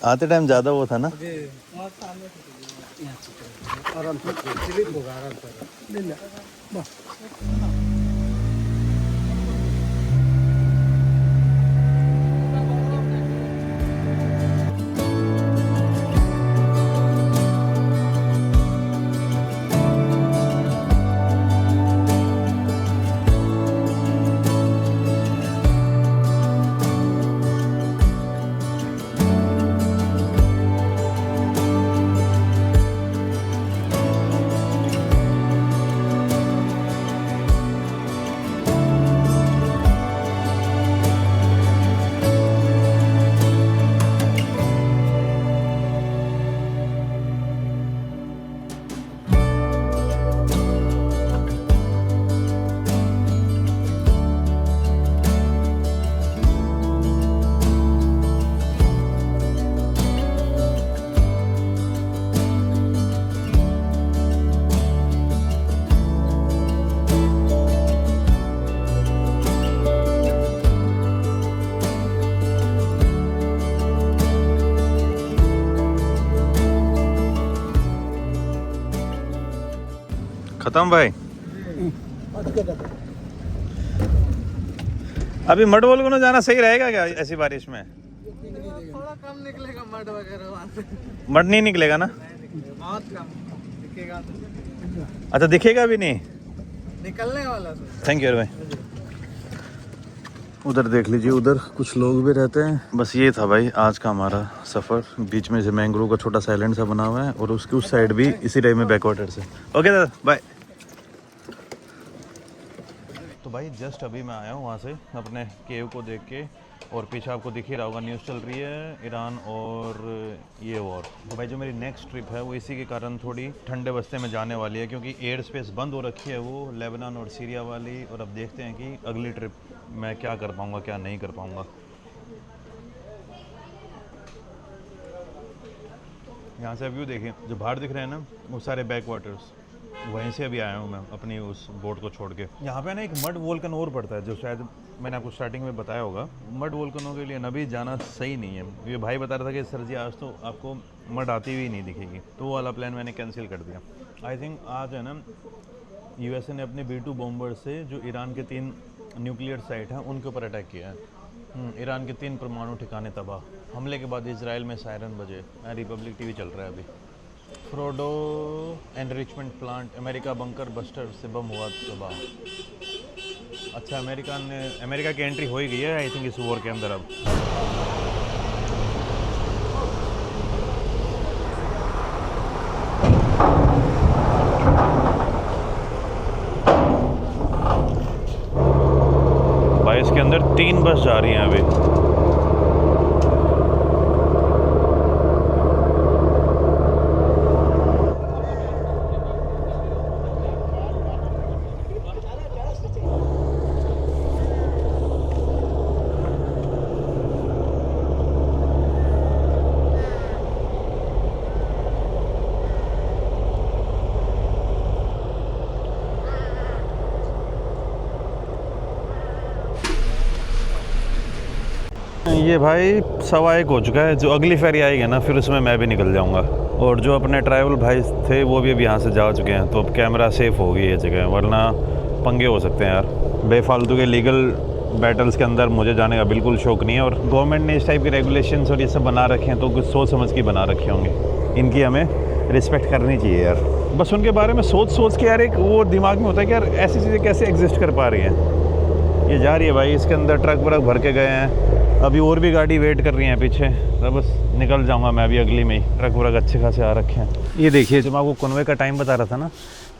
आते टाइम ज़्यादा वो था ना। जी, और सामने से आराम से स्लिप होगा, आराम से। खत्म भाई। अभी मडबोल को ना जाना सही रहेगा क्या ऐसी बारिश में? थोड़ा कम निकलेगा मड वगैरह वहाँ से। मड नहीं निकलेगा ना? बहुत कम दिखेगा। अच्छा, दिखेगा भी नहीं? निकलने वाला सर। थैंक यू भाई। उधर देख लीजिए, उधर कुछ लोग भी रहते हैं। बस ये था भाई आज का हमारा सफ़र। बीच में से मैंग्रोव का छोटा साइलैंड सा बना हुआ है और उसके उस साइड भी इसी टाइप में बैकवाटर्स है। ओके दादा, बाय। तो भाई जस्ट अभी मैं आया हूँ वहाँ से अपने केव को देख के, और पीछे आपको दिख ही रहा होगा न्यूज़ चल रही है ईरान और ये वॉर। तो भाई जो मेरी नेक्स्ट ट्रिप है वो इसी के कारण थोड़ी ठंडे बस्ते में जाने वाली है, क्योंकि एयर स्पेस बंद हो रखी है वो लेबनान और सीरिया वाली। और अब देखते हैं कि अगली ट्रिप मैं क्या कर पाऊँगा क्या नहीं कर पाऊँगा। यहाँ से व्यू देखिए, जो बाहर दिख रहे हैं ना वो सारे बैक वाटर्स, वहीं से अभी आया हूँ मैं अपनी उस बोट को छोड़ के। यहाँ पे ना एक मड वोल्केनो और पड़ता है, जो शायद मैंने आपको स्टार्टिंग में बताया होगा। मड वोल्केनो के लिए नबी जाना सही नहीं है। ये भाई बता रहा था कि सर जी आज तो आपको मड आती हुई नहीं दिखेगी, तो वो वाला प्लान मैंने कैंसिल कर दिया। आई थिंक आज है ना यूएसए ने अपने B-2 बॉम्बर से जो ईरान के 3 न्यूक्लियर साइट हैं उनके ऊपर अटैक किया है। ईरान के 3 परमाणु ठिकाने तबाह। हमले के बाद इजराइल में सायरन बजे। रिपब्लिक टीवी चल रहा है अभी। Frodo enrichment plant, America bunker buster से बम हुआ तबाह। अच्छा, अमेरिका की एंट्री हो ही गई है आई थिंक इस वॉर के अंदर अब। भाई इसके अंदर 3 बस जा रही हैं अभी। ये भाई 1:15 हो चुका है। जो अगली फेरी आएगी ना फिर उसमें मैं भी निकल जाऊंगा। और जो अपने ट्रैवल भाई थे वो भी अभी यहाँ से जा चुके हैं, तो अब कैमरा सेफ होगी ये जगह, वरना पंगे हो सकते हैं यार। बेफालतू के लीगल बैटल्स के अंदर मुझे जाने का बिल्कुल शौक नहीं है। और गवर्नमेंट ने इस टाइप के रेगुलेशंस और ये सब बना रखे हैं तो कुछ सोच समझ के बना रखे होंगे। इनकी हमें रिस्पेक्ट करनी चाहिए यार। बस उनके बारे में सोच के यार एक वो दिमाग में होता है कि यार ऐसी चीज़ें कैसे एग्जिस्ट कर पा रही हैं। ये जा रही है भाई, इसके अंदर ट्रक व्रक भर के गए हैं, अभी और भी गाड़ी वेट कर रही है पीछे। तो बस निकल जाऊंगा मैं अभी अगली में ही। ट्रक व्रक अच्छे खासे आ रखे हैं। ये देखिए जो मैं आपको कॉन्वॉय का टाइम बता रहा था ना,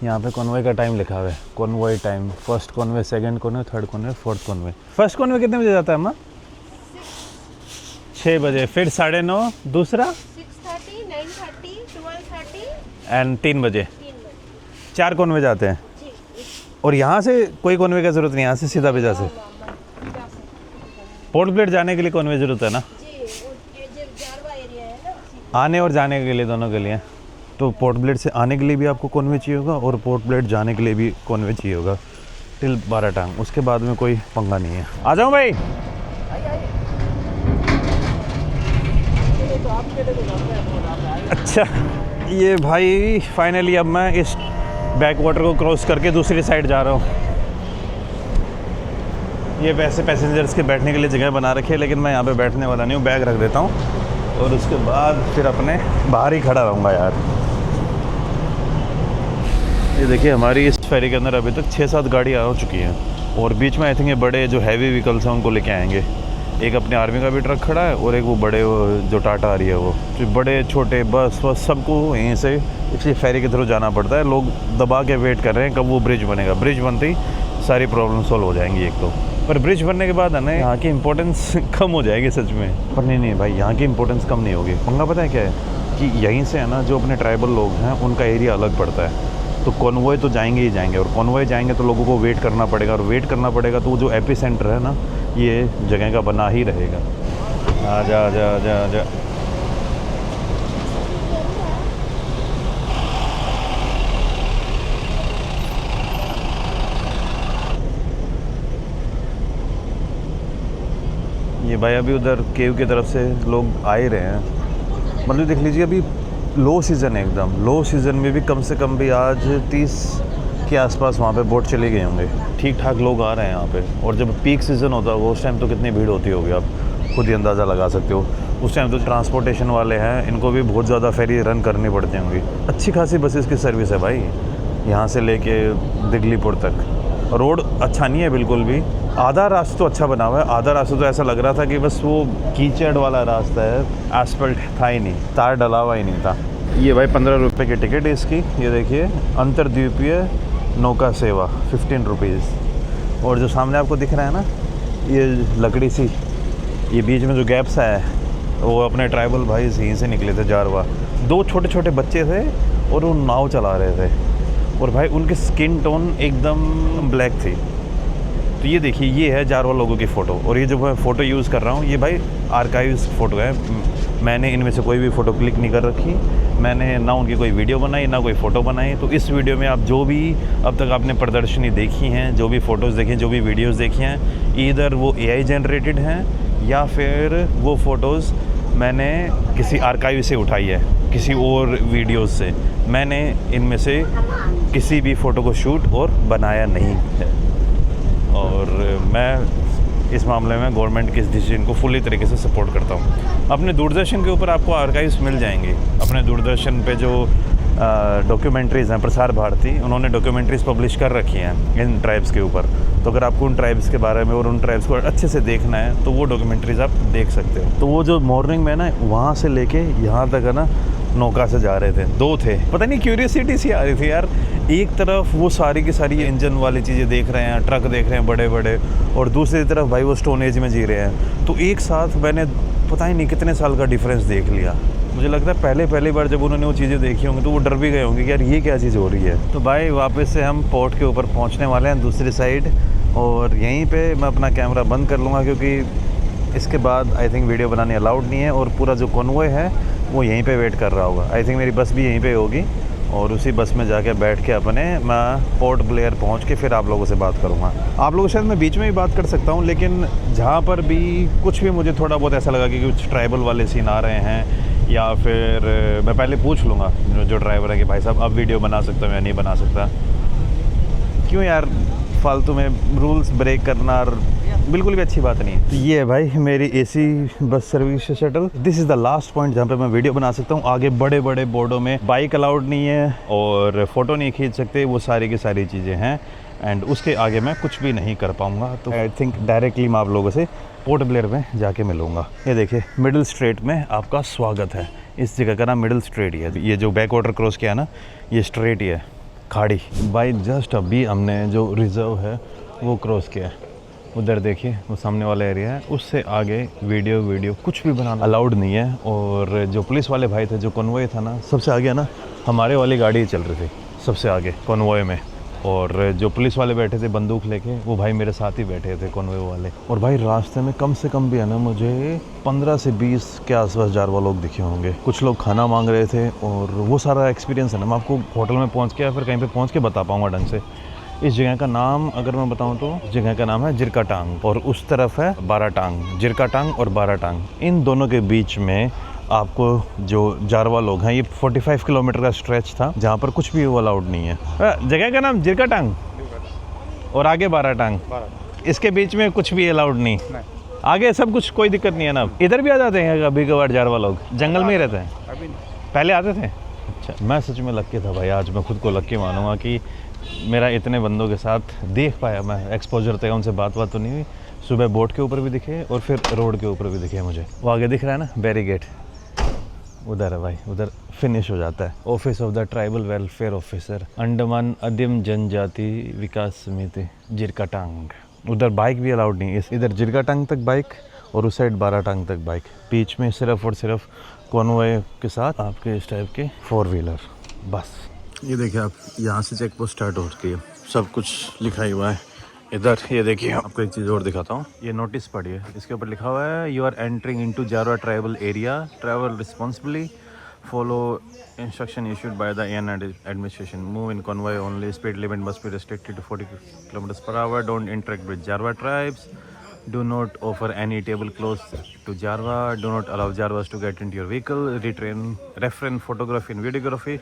यहाँ पे कॉन्वॉय का टाइम लिखा हुआ है। Convoy time, first convoy, second convoy, third convoy, fourth convoy. First convoy कितने बजे जाता है अम्मा? 6 बजे। फिर 9:30 दूसरा, 6:30, 9:30, 12:30 एंड 3 बजे। 4 कॉन्वॉय जाते हैं। जी। और यहाँ से कोई कॉन्वॉय का ज़रूरत नहीं, यहाँ से सीधा भेजा से पोर्ट ब्लेयर जाने के लिए कॉन्वॉय ज़रूरत है ना? जी, वो जारवा एरिया है ना, आने और जाने के लिए दोनों के लिए। तो पोर्ट ब्लेयर से आने के लिए भी आपको कॉन्वॉय चाहिए होगा और पोर्ट ब्लेयर जाने के लिए भी कॉन्वॉय चाहिए होगा टिल 12 टांग। उसके बाद में कोई पंगा नहीं है। आ जाऊँ भाई। अच्छा ये भाई फाइनली अब मैं इस बैक वाटर को क्रॉस करके दूसरी साइड जा रहा हूँ। ये वैसे पैसेंजर्स के बैठने के लिए जगह बना रखी है, लेकिन मैं यहाँ पे बैठने वाला नहीं हूँ। बैग रख देता हूँ और उसके बाद फिर अपने बाहर ही खड़ा रहूँगा यार। ये देखिए हमारी इस फेरी के अंदर अभी तक 6-7 गाड़ी आ चुकी हैं और बीच में आई थिंक ये बड़े जो हैवी व्हीकल्स हैं उनको लेके आएंगे। एक अपने आर्मी का भी ट्रक खड़ा है और एक वो बड़े जो टाटा आ रही है वो। जो बड़े छोटे बस सबको यहीं से इसी फेरी के थ्रू जाना पड़ता है। लोग दबा के वेट कर रहे हैं कब वो ब्रिज बनेगा। ब्रिज बनते ही सारी प्रॉब्लम सॉल्व हो जाएंगी एक तो। पर ब्रिज बनने के बाद है ना यहाँ की इंपॉर्टेंस कम हो जाएगी सच में। पर नहीं भाई, यहाँ की इंपॉर्टेंस कम नहीं होगी। पंगा पता है क्या है कि यहीं से है ना जो अपने ट्राइबल लोग हैं उनका एरिया अलग पड़ता है। तो कॉन्वॉय तो जाएंगे ही जाएंगे, और कॉन्वॉय जाएंगे तो लोगों को वेट करना पड़ेगा, और वेट करना पड़ेगा तो वो जो एपी सेंटर है ना ये जगह का बना ही रहेगा। आजा आजा आजा आजा। ये भाई अभी उधर केव की तरफ से लोग आ ही रहे हैं। मतलब देख लीजिए अभी लो सीज़न है, एकदम लो सीज़न में भी कम से कम भी आज 30 के आसपास वहाँ पे बोट चले गए होंगे। ठीक ठाक लोग आ रहे हैं यहाँ पे। और जब पीक सीज़न होता है वो उस टाइम तो कितनी भीड़ होती होगी आप खुद ही अंदाज़ा लगा सकते हो। उस टाइम तो ट्रांसपोर्टेशन वाले हैं इनको भी बहुत ज़्यादा फेरी रन करनी पड़ती होंगी। अच्छी खासी बसेस की सर्विस है भाई यहाँ से लेके दिगलीपुर तक। रोड अच्छा नहीं है बिल्कुल भी। आधा रास्ता तो अच्छा बना हुआ है, आधा रास्ता तो ऐसा लग रहा था कि बस वो कीचड़ वाला रास्ता है, एसफल्ट था ही नहीं, तार डला हुआ ही नहीं था। ये भाई 15 रुपये की टिकट है इसकी। ये देखिए, अंतर्द्वीपीय नौका सेवा 15 रुपीज़। और जो सामने आपको दिख रहा है ना, ये लकड़ी सी, ये बीच में जो गैप सा है, वो अपने ट्राइबल भाई यहीं से निकले थे, जारवा। 2 छोटे छोटे बच्चे थे और वो नाव चला रहे थे, और भाई उनकी स्किन टोन एकदम ब्लैक थी। तो ये देखिए, ये है जारवा लोगों की फ़ोटो। और ये जो मैं फ़ोटो यूज़ कर रहा हूँ, ये भाई आर्काइव्स फ़ोटो है। मैंने इनमें से कोई भी फ़ोटो क्लिक नहीं कर रखी, मैंने ना उनकी कोई वीडियो बनाई ना कोई फ़ोटो बनाई। तो इस वीडियो में आप जो भी अब तक आपने प्रदर्शनी देखी हैं, जो भी फ़ोटोज़ देखी हैं, जो भी वीडियोज़ देखी हैं, इधर वो AI जनरेटेड हैं या फिर वो फ़ोटोज़ मैंने किसी आर्काइव से उठाई है, किसी और वीडियोज़ से। मैंने इनमें से किसी भी फ़ोटो को शूट और बनाया नहीं है। और मैं इस मामले में गवर्नमेंट के इस डिसीजन को फुली तरीके से सपोर्ट करता हूँ। अपने दूरदर्शन के ऊपर आपको आर्काइव्स मिल जाएंगे। अपने दूरदर्शन पे जो डॉक्यूमेंट्रीज़ हैं, प्रसार भारती, उन्होंने डॉक्यूमेंट्रीज़ पब्लिश कर रखी हैं इन ट्राइब्स के ऊपर। तो अगर आपको उन ट्राइब्स के बारे में और उन ट्राइब्स को अच्छे से देखना है तो वो डॉक्यूमेंट्रीज़ आप देख सकते हो। तो वो जो मॉर्निंग में ना, वहाँ से लेके यहाँ तक है ना, नौका से जा रहे थे, 2 थे। पता नहीं क्यूरियोसिटी सी आ रही थी यार। एक तरफ वो सारी की सारी इंजन वाली चीज़ें देख रहे हैं, ट्रक देख रहे हैं बड़े बड़े, और दूसरी तरफ भाई वो स्टोन एज में जी रहे हैं। तो एक साथ मैंने पता ही नहीं कितने साल का डिफरेंस देख लिया। मुझे लगता है पहली बार जब उन्होंने वो चीज़ें देखी होंगी तो वो डर भी गए होंगे कि यार ये क्या चीज़ हो रही है। तो भाई वापस से हम पोर्ट के ऊपर पहुंचने वाले हैं, दूसरी साइड। और यहीं पे मैं अपना कैमरा बंद कर लूँगा, क्योंकि इसके बाद आई थिंक वीडियो बनाने अलाउड नहीं है। और पूरा जो कॉन्वॉय है वो यहीं पे वेट कर रहा होगा। आई थिंक मेरी बस भी यहीं पे होगी, और उसी बस में जाके बैठ के अपने मैं पोर्ट ब्लेयर पहुंच के फिर आप लोगों से बात करूंगा। आप लोगों से शायद मैं बीच में भी बात कर सकता हूं, लेकिन जहां पर भी कुछ भी मुझे थोड़ा बहुत ऐसा लगा कि कुछ ट्राइबल वाले सीन आ रहे हैं, या फिर मैं पहले पूछ लूँगा जो ड्राइवर है कि भाई साहब अब वीडियो बना सकता हूँ या नहीं बना सकता। क्यों यार फालतू में रूल्स ब्रेक करना बिल्कुल भी अच्छी बात नहीं है। तो ये है भाई मेरी AC bus service shuttle. This is the last point जहाँ पे मैं वीडियो बना सकता हूँ। आगे बड़े बड़े बोर्डों में बाइक अलाउड नहीं है और फ़ोटो नहीं खींच सकते, वो सारी की सारी चीज़ें हैं। एंड उसके आगे मैं कुछ भी नहीं कर पाऊँगा। तो आई थिंक डायरेक्टली मैं आप लोगों से पोर्ट ब्लेयर में जाके मिलूँगा। ये देखिए, मिडिल स्ट्रेट में आपका स्वागत है। इस जगह का नाम मिडिल स्ट्रेट ही है। ये जो बैक वाटर क्रॉस किया ना, ये स्ट्रेट ही है, खाड़ी। भाई जस्ट अभी हमने जो रिज़र्व है वो क्रॉस किया है। उधर देखिए वो सामने वाला एरिया है, उससे आगे वीडियो कुछ भी बनाना अलाउड नहीं है। और जो पुलिस वाले भाई थे, जो कॉन्वॉय था ना, सबसे आगे ना हमारे वाली गाड़ी चल रही थी सबसे आगे कॉन्वॉय में। और जो पुलिस वाले बैठे थे बंदूक लेके, वो भाई मेरे साथ ही बैठे थे कॉन्वॉय वाले। और भाई रास्ते में कम से कम भी है ना, मुझे 15 से 20 के आसपास जारवा लोग दिखे होंगे। कुछ लोग खाना मांग रहे थे, और वो सारा एक्सपीरियंस है ना, मैं आपको होटल में पहुँच के या फिर कहीं पर पहुँच के बता पाऊँगा ढंग से। इस जगह का नाम अगर मैं बताऊं तो इस जगह का नाम है जिरका टांग, और उस तरफ है बारा टांग। जिरका टांग और बारा टांग, इन दोनों के बीच में आपको जो जारवा लोग हैं, ये 45 किलोमीटर का स्ट्रेच था जहाँ पर कुछ भी वो अलाउड नहीं है। जगह का नाम जिरका टांग और आगे बारा टांग, इसके बीच में कुछ भी अलाउड नहीं। आगे सब कुछ, कोई दिक्कत नहीं है ना। इधर भी आ जाते हैं कभी कभार जारवा लोग, जंगल में ही रहते हैं। पहले आते थे। अच्छा, मैं सच में लक्की था भाई, आज मैं खुद को लक्की मानूंगा कि मेरा इतने बंदों के साथ देख पाया मैं। एक्सपोजर था, उनसे बात तो नहीं हुई। सुबह बोट के ऊपर भी दिखे और फिर रोड के ऊपर भी दिखे मुझे। वो आगे दिख रहा है ना बैरिगेट, उधर है भाई, उधर फिनिश हो जाता है। Office of the tribal welfare officer, Andaman आदिम जनजाति विकास समिति, जिरका टांग। उधर बाइक भी अलाउड नहीं है, इधर जिरका टांग तक बाइक और उस साइड बारा टांग तक बाइक। बीच में सिर्फ और सिर्फ कॉन्वॉय के साथ आपके इस टाइप के 4 व्हीलर बस। ये देखिए आप, यहाँ से चेक पोस्ट स्टार्ट हो चुकी है, सब कुछ लिखा ही हुआ है इधर। ये देखिए, आपको एक चीज़ और दिखाता हूँ, ये नोटिस पढ़िए, इसके ऊपर लिखा हुआ है you are entering into Jarawa tribal area, travel responsibly, follow instruction issued by the AN administration, move in convoy only, speed limit must be restricted to 40 km/h, don't interact with Jarawa tribes, do not offer any tablecloths to Jarwa, do not allow Jarwas to get into your vehicle, refrain photography and videography,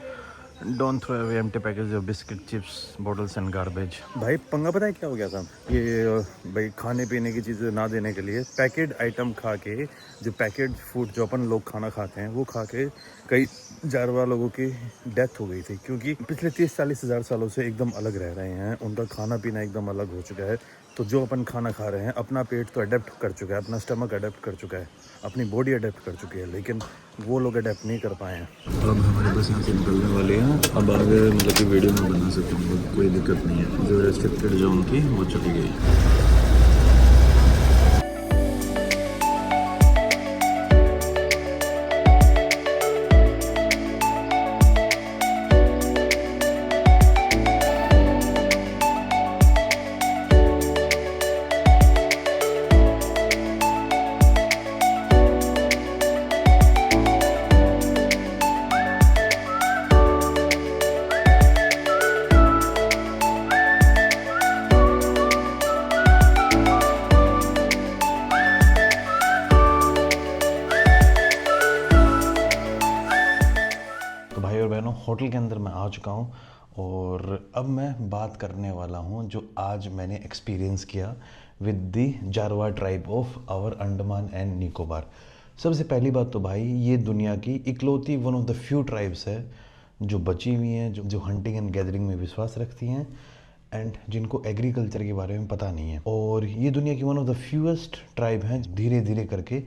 don't throw away empty packages of biscuit, chips, bottles and garbage। भाई पंगा पता है क्या हो गया था? ये भाई खाने पीने की चीज़ें ना देने के लिए पैकेट आइटम खा के, जो पैकेट फूड जो अपन लोग खाना खाते हैं वो खा के कई जारवा लोगों की डेथ हो गई थी, क्योंकि पिछले 30-40 हज़ार सालों से एकदम अलग रह रहे हैं। उनका खाना पीना एकदम अलग हो चुका है। तो जो अपन खाना खा रहे हैं, अपना पेट तो अडेप्ट कर चुका है, अपना स्टमक अडेप्ट कर चुका है, अपनी बॉडी अडेप्ट कर चुकी है, लेकिन वो लोग अडेप्ट नहीं कर पाए हैं। अब हमारे बस यहाँ से निकलने वाले हैं। अब आगे मतलब कि वीडियो में बना सकते हैं, कोई दिक्कत नहीं है। जो रेस्ट्रिक्टेड जोन थी वो चली गई। होटल के अंदर मैं आ चुका हूँ और अब मैं बात करने वाला हूँ जो आज मैंने एक्सपीरियंस किया with the Jarawa tribe of our Andaman and Nicobar. सबसे पहली बात तो भाई, ये दुनिया की इकलौती one of the few tribes है जो बची हुई हैं, जो हंटिंग एंड गैदरिंग में विश्वास रखती हैं एंड जिनको एग्रीकल्चर के बारे में पता नहीं है। और ये दुनिया की one of the fewest tribe हैं धीरे धीरे करके,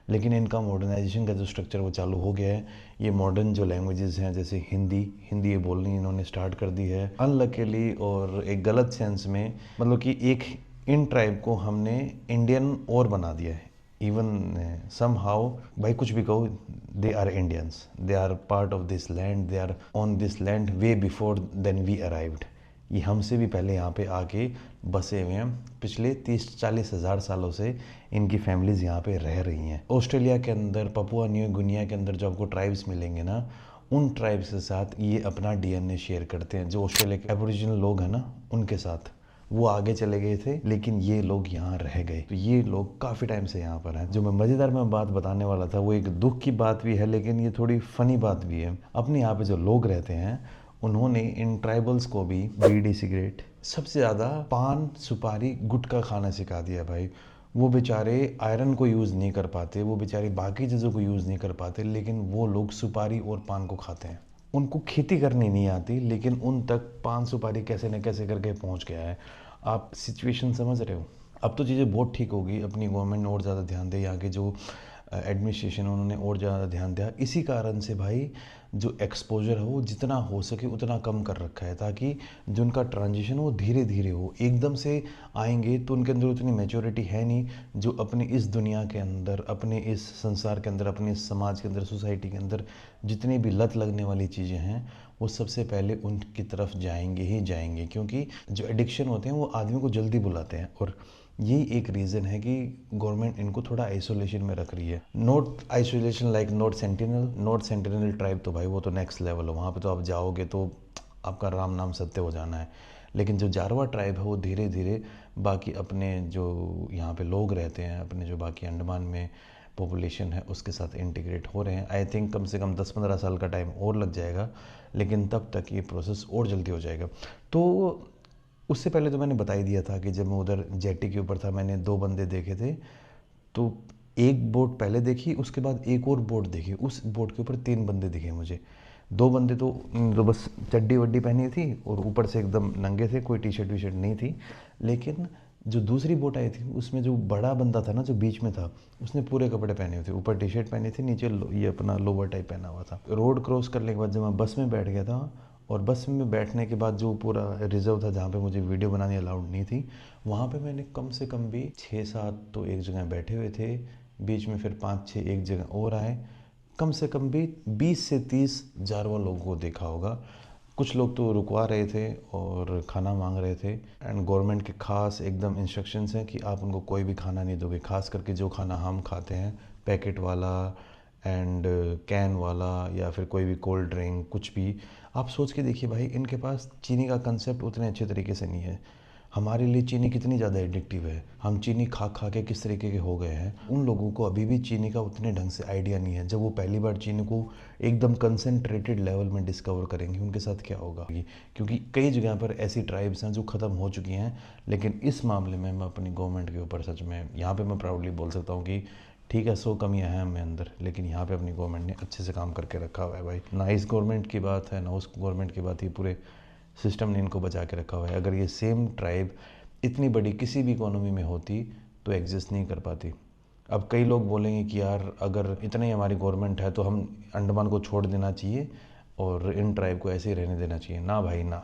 लेकिन इनका मॉडर्नाइजेशन का जो स्ट्रक्चर वो चालू हो गया है। ये मॉडर्न जो लैंग्वेजेस हैं जैसे हिंदी ये बोलनी इन्होंने स्टार्ट कर दी है अनलकीली, और एक गलत सेंस में, मतलब कि एक इन ट्राइब को हमने इंडियन और बना दिया है। इवन सम हाउ, भाई कुछ भी कहो, they are Indians, they are part of this land, they are on this land way before then we arrived. ये हमसे भी पहले यहाँ पे आके बसे हुए हैं। पिछले 30-40 हज़ार सालों से इनकी फैमिलीज़ यहाँ पे रह रही हैं। ऑस्ट्रेलिया के अंदर, पपुआ न्यू गिनिया के अंदर जो आपको ट्राइब्स मिलेंगे ना, उन ट्राइब्स के साथ ये अपना डीएनए शेयर करते हैं। जो ऑस्ट्रेलिया के एबोरिजिनल लोग हैं ना, उनके साथ वो आगे चले गए थे, लेकिन ये लोग यहाँ रह गए। तो ये लोग काफ़ी टाइम से यहाँ पर हैं। जो मैं मज़ेदार में बात बताने वाला था वो एक दुख की बात भी है, लेकिन ये थोड़ी फ़नी बात भी है। अपने यहाँ पे जो लोग रहते हैं उन्होंने इन ट्राइबल्स को भी बीड़ी सिगरेट, सबसे ज़्यादा पान सुपारी गुटखा खाना सिखा दिया भाई। वो बेचारे आयरन को यूज़ नहीं कर पाते, वो बेचारे बाकी चीज़ों को यूज़ नहीं कर पाते, लेकिन वो लोग सुपारी और पान को खाते हैं। उनको खेती करनी नहीं आती, लेकिन उन तक पान सुपारी कैसे न कैसे करके पहुंच गया है। आप सिचुएशन समझ रहे हो। अब तो चीज़ें बहुत ठीक होगी, अपनी गवर्नमेंट ने और ज़्यादा ध्यान दे, यहाँ के जो एडमिनिस्ट्रेशन उन्होंने और ज़्यादा ध्यान दिया। इसी कारण से भाई जो एक्सपोजर है वो जितना हो सके उतना कम कर रखा है, ताकि जो उनका ट्रांजिशन वो धीरे धीरे हो। एकदम से आएंगे तो उनके अंदर उतनी मैच्योरिटी है नहीं जो अपने इस दुनिया के अंदर, अपने इस संसार के अंदर, अपने इस समाज के अंदर, सोसाइटी के अंदर जितनी भी लत लगने वाली चीज़ें हैं वो सबसे पहले उनकी तरफ जाएंगे ही जाएंगे, क्योंकि जो एडिक्शन होते हैं वो आदमी को जल्दी बुलाते हैं। और यही एक रीज़न है कि गवर्नमेंट इनको थोड़ा आइसोलेशन में रख रही है। Not isolation like north sentinel tribe, तो भाई वो तो नेक्स्ट लेवल है। वहाँ पे तो आप जाओगे तो आपका राम नाम सत्य हो जाना है। लेकिन जो जारवा ट्राइब है वो धीरे धीरे बाकी अपने जो यहाँ पे लोग रहते हैं, अपने जो बाकी अंडमान में पॉपुलेशन है उसके साथ इंटीग्रेट हो रहे हैं। आई थिंक कम से कम 10-15 साल का टाइम और लग जाएगा, लेकिन तब तक ये प्रोसेस और जल्दी हो जाएगा। तो उससे पहले तो मैंने बता ही दिया था कि जब मैं उधर जेटी के ऊपर था मैंने 2 बंदे देखे थे। तो एक बोट पहले देखी, उसके बाद एक और बोट देखी, उस बोट के ऊपर 3 बंदे दिखे मुझे। 2 बंदे तो बस चड्डी वड्डी पहनी थी और ऊपर से एकदम नंगे थे, कोई टी शर्ट वी शर्ट नहीं थी। लेकिन जो दूसरी बोट आई थी उसमें जो बड़ा बंदा था ना, जो बीच में था, उसने पूरे कपड़े पहने हुए थे, ऊपर टी शर्ट पहनी थी, नीचे ये अपना लोवर टाइप पहना हुआ था। रोड क्रॉस करने के बाद जब मैं बस में बैठ गया था, और बस में बैठने के बाद जो पूरा रिजर्व था जहाँ पे मुझे वीडियो बनानी अलाउड नहीं थी, वहाँ पे मैंने कम से कम भी 6-7 तो एक जगह बैठे हुए थे, बीच में फिर 5-6 एक जगह और आए। कम से कम भी 20 से 30 जारवा लोगों को देखा होगा। कुछ लोग तो रुकवा रहे थे और खाना मांग रहे थे। एंड गवर्नमेंट के खास एकदम इंस्ट्रक्शंस हैं कि आप उनको कोई भी खाना नहीं दोगे, खास करके जो खाना हम खाते हैं पैकेट वाला एंड कैन वाला या फिर कोई भी कोल्ड ड्रिंक, कुछ भी। आप सोच के देखिए भाई, इनके पास चीनी का कंसेप्ट उतने अच्छे तरीके से नहीं है। हमारे लिए चीनी कितनी ज़्यादा एडिक्टिव है, हम चीनी खा खा के किस तरीके के हो गए हैं। उन लोगों को अभी भी चीनी का उतने ढंग से आइडिया नहीं है। जब वो पहली बार चीनी को एकदम कंसनट्रेटेड लेवल में डिस्कवर करेंगे उनके साथ क्या होगा। क्योंकि कई जगह पर ऐसी ट्राइब्स हैं जो ख़त्म हो चुकी हैं, लेकिन इस मामले में मैं अपनी गवर्नमेंट के ऊपर सच में यहाँ पर मैं प्राउडली बोल सकता हूँ कि ठीक है 100 कमियां हैं हमें अंदर, लेकिन यहाँ पे अपनी गवर्नमेंट ने अच्छे से काम करके रखा हुआ है भाई। ना इस गवर्नमेंट की बात है ना उस गवर्नमेंट की बात, ये पूरे सिस्टम ने इनको बचा के रखा हुआ है। अगर ये सेम ट्राइब इतनी बड़ी किसी भी इकोनॉमी में होती तो एग्जिस्ट नहीं कर पाती। अब कई लोग बोलेंगे कि यार अगर इतनी ही हमारी गवर्नमेंट है तो हम अंडमान को छोड़ देना चाहिए और इन ट्राइब को ऐसे ही रहने देना चाहिए। ना भाई ना,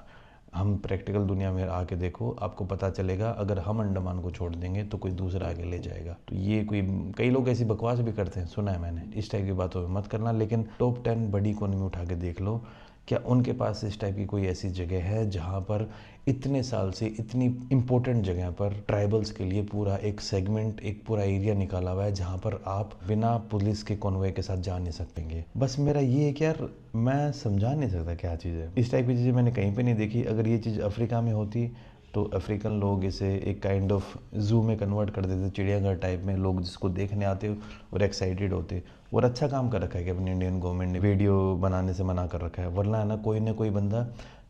हम प्रैक्टिकल दुनिया में आके देखो, आपको पता चलेगा अगर हम अंडमान को छोड़ देंगे तो कोई दूसरा आगे ले जाएगा। तो ये कोई, कई लोग ऐसी बकवास भी करते हैं, सुना है मैंने, इस टाइप की बातों में मत करना। लेकिन टॉप 10 बड़ी इकोनॉमी उठा के देख लो, क्या उनके पास इस टाइप की कोई ऐसी जगह है जहाँ पर इतने साल से इतनी इम्पोर्टेंट जगह पर ट्राइबल्स के लिए पूरा एक सेगमेंट, एक पूरा एरिया निकाला हुआ है जहाँ पर आप बिना पुलिस के कॉन्वॉय के साथ जा नहीं सकेंगे। बस मेरा ये है कि यार मैं समझा नहीं सकता क्या चीज़ है। इस टाइप की चीज़ें मैंने कहीं पे नहीं देखी। अगर ये चीज़ अफ्रीका में होती तो अफ्रीकन लोग इसे एक काइंड ऑफ जू में कन्वर्ट कर देते, चिड़ियाघर टाइप में, लोग जिसको देखने आते और एक्साइटेड होते। और अच्छा काम कर रखा है कि अपनी इंडियन गवर्नमेंट ने वीडियो बनाने से मना कर रखा है, वरना है ना कोई बंदा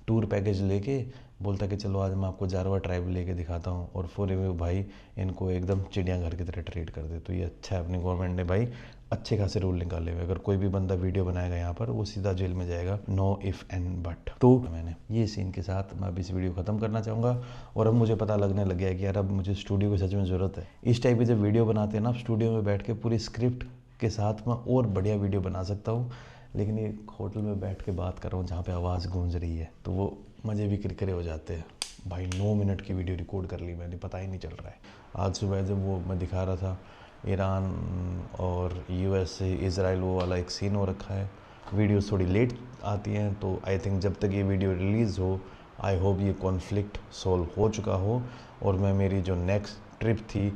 टूर पैकेज लेके बोलता कि चलो आज मैं आपको जारवा ट्राइब लेके दिखाता हूँ, और पूरे में भाई इनको एकदम चिड़ियाघर की तरह ट्रीट कर दे। तो ये अच्छा है, अपनी गवर्नमेंट ने भाई अच्छे खासे रूल निकाले हुए। अगर कोई भी बंदा वीडियो बनाएगा यहाँ पर वो सीधा जेल में जाएगा, नो इफ एंड बट। तो मैंने ये सीन के साथ मैं अब इस वीडियो ख़त्म करना चाहूँगा। और अब मुझे पता लगने लग गया है कि यार अब मुझे स्टूडियो की सच में ज़रूरत है। इस टाइप की जब वीडियो बनाते हैं ना, स्टूडियो में बैठ के पूरी स्क्रिप्ट के साथ मैं और बढ़िया वीडियो बना सकता हूँ। लेकिन ये होटल में बैठ के बात कर रहा हूँ जहाँ पे आवाज़ गूंज रही है, तो वो मज़े भी किरकिरे हो जाते हैं। भाई 9 मिनट की वीडियो रिकॉर्ड कर ली मैंने, पता ही नहीं चल रहा है। आज सुबह जब वो मैं दिखा रहा था ईरान और USA इज़राइल, वो वाला एक सीन हो रखा है। वीडियोस थोड़ी लेट आती हैं, तो आई थिंक जब तक ये वीडियो रिलीज़ हो, आई होप ये कॉन्फ्लिक्ट सॉल्व हो चुका हो और मैं मेरी जो नेक्स्ट ट्रिप थी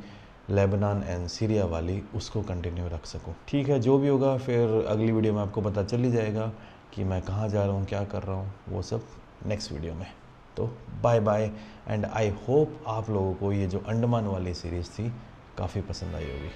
लेबनान एंड सीरिया वाली, उसको कंटिन्यू रख सकूं। ठीक है, जो भी होगा फिर अगली वीडियो में आपको पता चल ही जाएगा कि मैं कहाँ जा रहा हूँ, क्या कर रहा हूँ, वो सब नेक्स्ट वीडियो में। तो bye bye, and I hope आप लोगों को ये जो अंडमान वाली सीरीज़ थी काफ़ी पसंद आई होगी।